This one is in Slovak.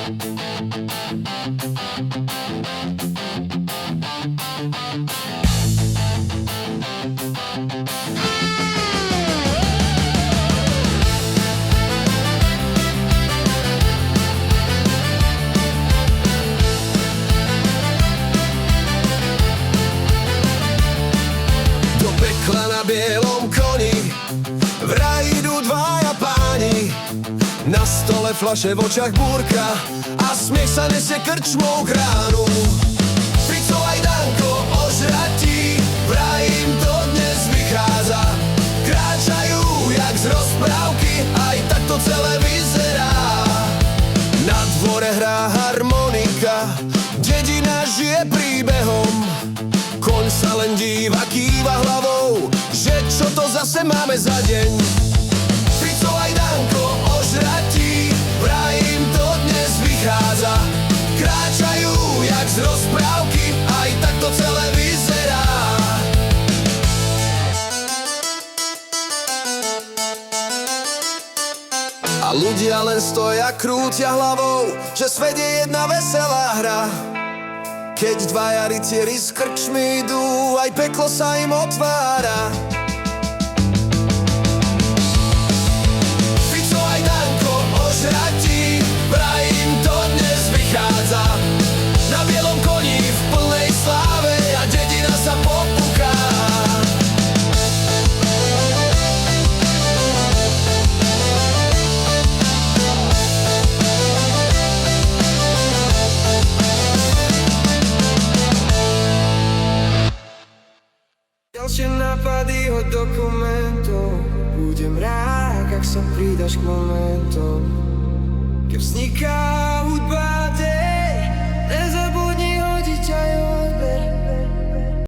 Do pekla na bielom koni vraj idú dvaja páni. Na stole fľaše, v očiach búrka a smiech sa nesie krčmou k ránu. Fico aj Danko ožratí, vraj im to dnes vychádza. Kráčajú jak z rozprávky, aj tak to celé vyzerá. Na dvore hrá harmonika, dedina žije príbehom. Koň sa len díva, kýva hlavou, že čo to zase máme za deň. Fico aj Danko ožratí, vraj im to dnes vychádza. Kráčajú jak z rozprávky, aj tak to celé vyzerá. A ľudia len stoja, krútia hlavou, že svet je jedna veselá hra. Keď dvaja rytieri s krčmi idú, aj peklo sa im otvára. Fico aj Danko ožratí, vraj im to dnes vychádza. Na bielom koni v plnej sláve a dedina sa popúka. Ďalšie nápady od dokumentov. Budem rád, ak sa pridaš k momentom, keď vzniká